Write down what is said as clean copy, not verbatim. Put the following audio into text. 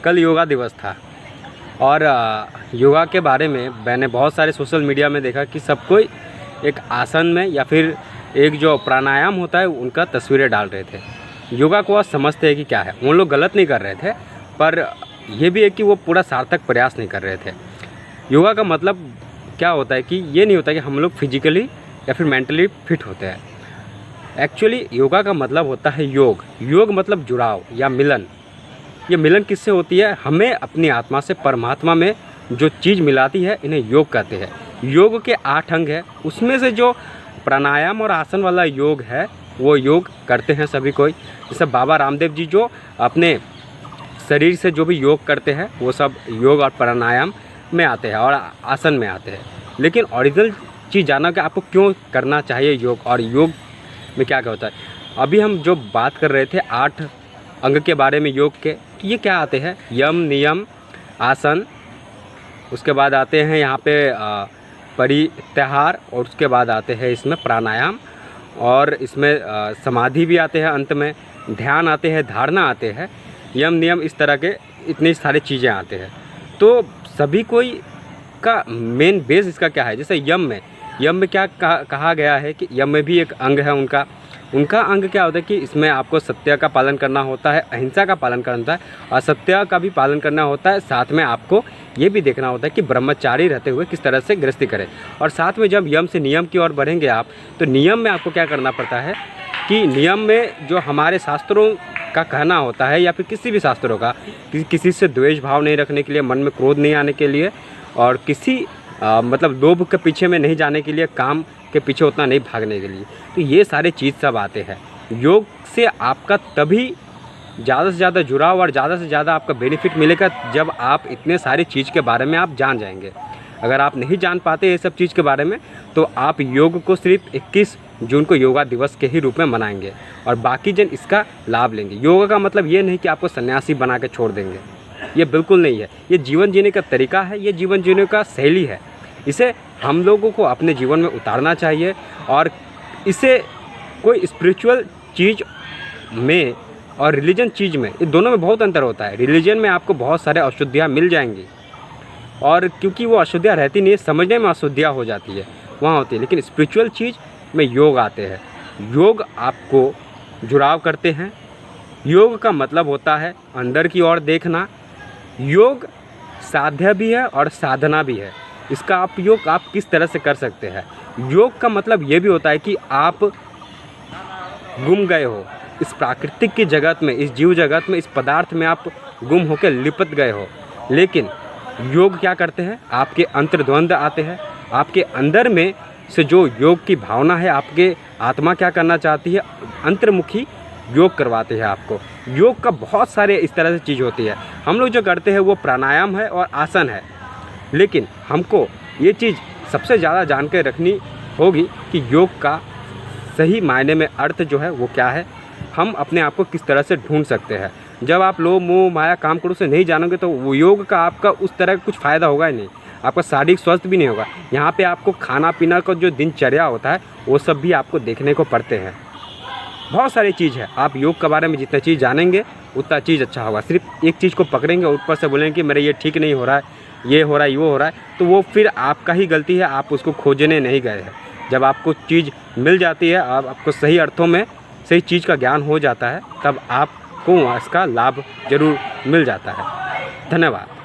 कल योगा दिवस था और योगा के बारे में मैंने बहुत सारे सोशल मीडिया में देखा कि सब कोई एक आसन में या फिर एक जो प्राणायाम होता है उनका तस्वीरें डाल रहे थे। योगा को आज समझते हैं कि क्या है। उन लोग गलत नहीं कर रहे थे, पर यह भी है कि वो पूरा सार्थक प्रयास नहीं कर रहे थे। योगा का मतलब क्या होता है कि ये नहीं होता कि हम लोग फिजिकली या फिर मेंटली फिट होते हैं। एक्चुअली योगा का मतलब होता है योग। योग मतलब जुड़ाव या मिलन। ये मिलन किससे होती है? हमें अपनी आत्मा से परमात्मा में जो चीज़ मिलाती है, इन्हें योग कहते हैं। योग के 8 अंग है, उसमें से जो प्राणायाम और आसन वाला योग है वो योग करते हैं सभी कोई। जैसे बाबा रामदेव जी जो अपने शरीर से जो भी योग करते हैं वो सब योग और प्राणायाम में आते हैं और आसन में आते हैं। लेकिन ओरिजिनल चीज़ जाना कि आपको क्यों करना चाहिए योग और योग में क्या क्या होता है। अभी हम जो बात कर रहे थे 8 अंग के बारे में योग के, तो ये क्या आते हैं? यम, नियम, आसन, उसके बाद आते हैं यहाँ पे परित्याहार, और उसके बाद आते हैं इसमें प्राणायाम, और इसमें समाधि भी आते हैं, अंत में ध्यान आते हैं, धारणा आते हैं, यम नियम, इस तरह के इतनी सारी चीज़ें आते हैं। तो सभी कोई का मेन बेस इसका क्या है? जैसे यम में क्या कहा गया है कि यम में भी एक अंग है उनका अंग क्या होता है कि इसमें आपको सत्य का पालन करना होता है, अहिंसा का पालन करना होता है, असत्य का भी पालन करना होता है। साथ में आपको ये भी देखना होता है कि ब्रह्मचारी रहते हुए किस तरह से गृहस्थी करें। और साथ में जब यम से नियम की ओर बढ़ेंगे आप, तो नियम में आपको क्या करना पड़ता है कि नियम में जो हमारे शास्त्रों का कहना होता है या फिर किसी भी शास्त्रों का, किसी से द्वेष भाव नहीं रखने के लिए, मन में क्रोध नहीं आने के लिए, और किसी मतलब लोभ के पीछे में नहीं जाने के लिए, काम के पीछे उतना नहीं भागने के लिए। तो ये सारे चीज़ सब आते हैं। योग से आपका तभी ज़्यादा से ज़्यादा जुड़ाव और ज़्यादा से ज़्यादा आपका बेनिफिट मिलेगा जब आप इतने सारी चीज़ के बारे में आप जान जाएंगे। अगर आप नहीं जान पाते ये सब चीज़ के बारे में, तो आप योग को सिर्फ 21 जून को योगा दिवस के ही रूप में मनाएंगे और बाकी जन इसका लाभ लेंगे। योगा का मतलब ये नहीं कि आपको सन्यासी बना के छोड़ देंगे, ये बिल्कुल नहीं है। ये जीवन जीने का तरीका है, ये जीवन जीने का शैली है। इसे हम लोगों को अपने जीवन में उतारना चाहिए। और इसे कोई स्पिरिचुअल चीज़ में और रिलीजन चीज़ में, ये दोनों में बहुत अंतर होता है। रिलीजन में आपको बहुत सारे अशुद्धियाँ मिल जाएंगी, और क्योंकि वो अशुद्धियाँ रहती नहीं है, समझने में अशुद्धियाँ हो जाती है, वहाँ होती है। लेकिन स्पिरिचुअल चीज़ में योग आते हैं। योग आपको जुड़ाव करते हैं। योग का मतलब होता है अंदर की ओर देखना। योग साध्य भी है और साधना भी है। इसका उपयोग आप किस तरह से कर सकते हैं। योग का मतलब ये भी होता है कि आप गुम गए हो इस प्राकृतिक की जगत में, इस जीव जगत में, इस पदार्थ में आप गुम होकर लिपट गए हो। लेकिन योग क्या करते हैं? आपके अंतर्द्वंद आते हैं, आपके अंदर में से जो योग की भावना है, आपके आत्मा क्या करना चाहती है, अंतर्मुखी योग करवाते हैं आपको। योग का बहुत सारे इस तरह से चीज़ होती है। हम लोग जो करते हैं वो प्राणायाम है और आसन है, लेकिन हमको ये चीज़ सबसे ज़्यादा जान के रखनी होगी कि योग का सही मायने में अर्थ जो है वो क्या है, हम अपने आप को किस तरह से ढूंढ सकते हैं। जब आप लोभ मोह माया काम क्रोध से नहीं जानोगे तो वो योग का आपका उस तरह का कुछ फ़ायदा होगा ही नहीं, आपका शारीरिक स्वस्थ भी नहीं होगा। यहाँ पे आपको खाना पीना का जो दिनचर्या होता है वो सब भी आपको देखने को पड़ते हैं। बहुत सारी चीज़ है। आप योग के बारे में जितना चीज़ जानेंगे उतना चीज़ अच्छा होगा। सिर्फ एक चीज़ को पकड़ेंगे और ऊपर से बोलेंगे कि मेरा ये ठीक नहीं हो रहा है, ये हो रहा है, वो हो रहा है, तो वो फिर आपका ही गलती है, आप उसको खोजने नहीं गए हैं। जब आपको चीज़ मिल जाती है, आपको सही अर्थों में सही चीज़ का ज्ञान हो जाता है, तब आपको इसका लाभ ज़रूर मिल जाता है। धन्यवाद।